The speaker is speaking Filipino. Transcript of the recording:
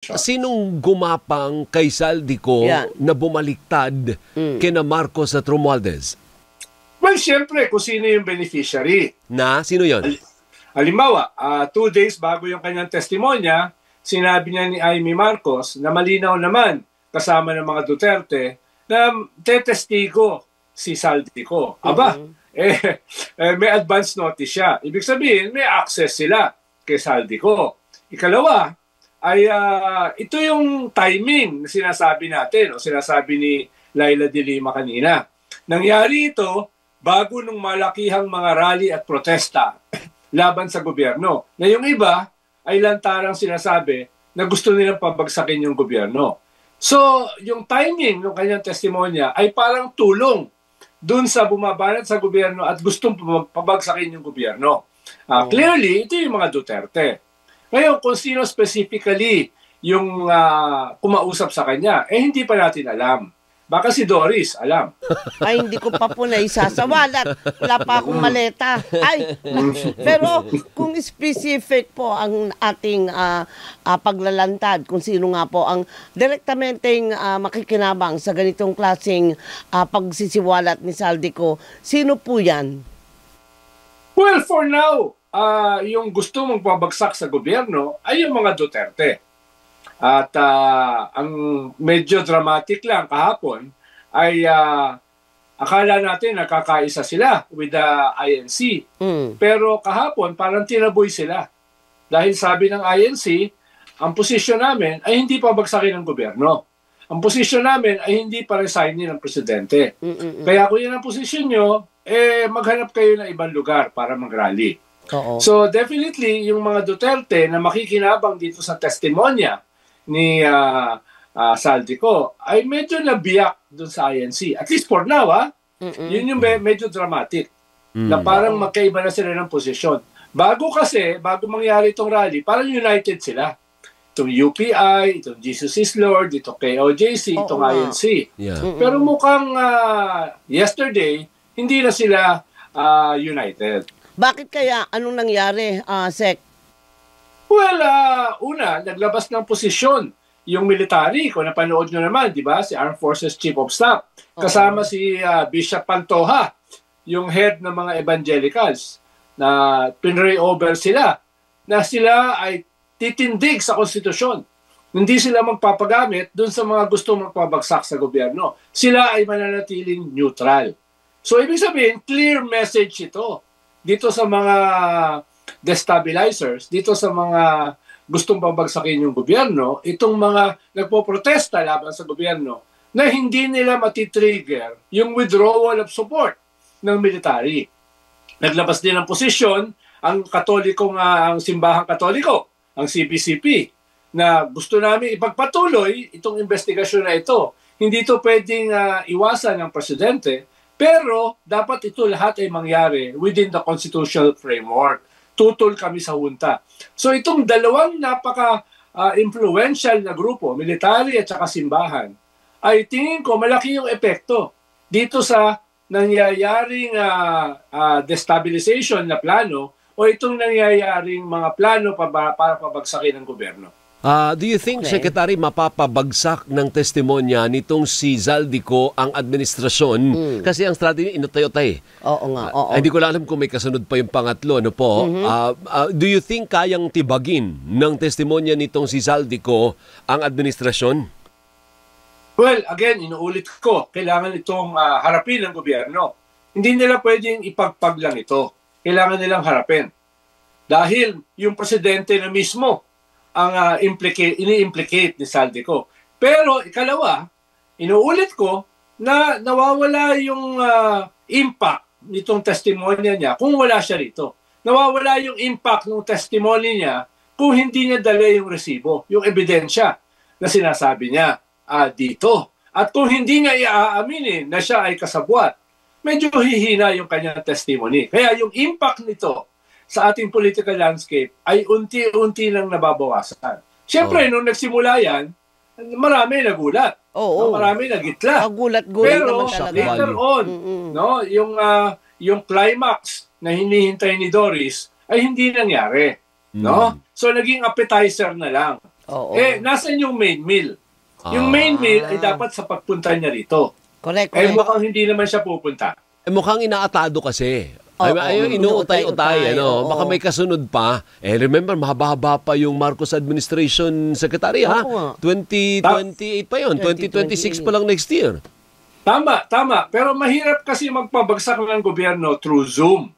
Sinong gumapang kay Saldico na bumaliktad kina Marcos at Romualdez? Well, siyempre, kung sino yung beneficiary. Sino yon? Halimbawa, 2 days bago yung kanyang testimonya, sinabi niya ni Amy Marcos na malinaw naman kasama ng mga Duterte na tetestigo si Saldico. Aba, may advance notice siya. Ibig sabihin, may access sila kay Saldico. Ikalawa, ay ito yung timing na sinasabi natin, o sinasabi ni Laila de Lima kanina. Nangyari ito bago nung malakihang mga rally at protesta laban sa gobyerno. Na yung iba ay lantarang sinasabi na gusto nilang pabagsakin yung gobyerno. So, yung timing ng kanyang testimonya ay parang tulong dun sa bumabanat sa gobyerno at gustong pabagsakin yung gobyerno. Clearly, ito yung mga Duterte. Ngayon, kung sino specifically yung kumausap sa kanya, hindi pa natin alam. Baka si Doris, alam. Ay, hindi ko pa po naisasawalat. Wala pa akong maleta. Ay, pero kung specific po ang ating paglalantad, kung sino nga po ang direktamenteng makikinabang sa ganitong klaseng pagsisiwalat ni Saldico, sino po yan? Well, for now, yung gusto mong pabagsak sa gobyerno ay yung mga Duterte. At ang medyo dramatic lang kahapon ay akala natin nakakaisa sila with the INC. Pero kahapon parang tinaboy sila. Dahil sabi ng INC, ang posisyon namin ay hindi pabagsakin ng gobyerno. Ang posisyon namin ay hindi pa resignin ng presidente. Kaya kung yan ang posisyon nyo, maghanap kayo ng ibang lugar para mag-rally. So definitely, yung mga Duterte na makikinabang dito sa testimonya ni Saldico ay medyo nabiyak dun sa INC. At least for now, yun yung medyo dramatic. Na parang magkaiba na sila ng posisyon. Bago mangyari itong rally, parang united sila. Itong UPI, itong Jesus is Lord, itong KOJC, itong INC. Pero mukhang yesterday, hindi na sila united. Bakit kaya? Anong nangyari, Sec? Well, una, naglabas ng posisyon yung military, kung napanood nyo naman, di ba? Si Armed Forces Chief of Staff. Kasama si Bishop Pantoja, yung head ng mga evangelicals, na pinray over sila, na sila ay titindig sa konstitusyon. Hindi sila magpapagamit dun sa mga gusto magpabagsak sa gobyerno. Sila ay mananatiling neutral. So, ibig sabihin, clear message ito dito sa mga destabilizers, dito sa mga gustong pabagsakin yung gobyerno, itong mga nagpoprotesta laban sa gobyerno, na hindi nila matitrigger yung withdrawal of support ng military. Naglabas din ng posisyon ang simbahang katoliko, ang CBCP, na gusto namin ipagpatuloy itong investigasyon na ito. Hindi ito pwedeng iwasan ng presidente, pero dapat ito lahat ay mangyari within the constitutional framework. Tutol kami sa junta. So itong dalawang napaka-influential na grupo, military at saka simbahan, ay tingin ko malaki yung epekto dito sa nangyayaring destabilization na plano o itong nangyayaring mga plano para pabagsakin ng gobyerno. Do you think, Secretary, mapapabagsak ng testimonya nitong si Saldico ang administrasyon? Kasi ang strategy, inutay-utay. Oo nga. Hindi ko alam kung may kasunod pa yung pangatlo. Ano po? Do you think kayang tibagin ng testimonya nitong si Saldico ang administrasyon? Well, again, inuulit ko, kailangan itong harapin ng gobyerno. Hindi nila pwedeng ipagpag lang ito. Kailangan nilang harapin. Dahil yung presidente na mismo ang ini-implicate ni Saldico. Pero ikalawa, inuulit ko na nawawala yung impact nitong testimonya niya kung wala siya rito. Nawawala yung impact ng testimony niya kung hindi niya dala yung resibo, yung ebidensya na sinasabi niya dito. At kung hindi niya iaaminin na siya ay kasabwat, medyo hihina yung kanyang testimony. Kaya yung impact nito sa ating political landscape ay unti-unti lang nababawasan. Siyempre, nung nagsimula yan, marami nagulat. Marami nagitla. Gulat-gulat naman talaga. Pero later on, yung climax na hinihintay ni Doris ay hindi nangyari. So, naging appetizer na lang. Oo. Nasan yung main meal? Yung main meal ay dapat sa pagpunta niya rito. Correct. Mukhang hindi naman siya pupunta. Mukhang inaatado kasi. Oo, Inuutay-utay. oo. Baka may kasunod pa. Remember, mahaba-haba pa yung Marcos Administration Secretary, ha? Oo nga. 2028 pa yun. 2026 pa lang next year. Tama. Pero mahirap kasi magpabagsak ng gobyerno through Zoom.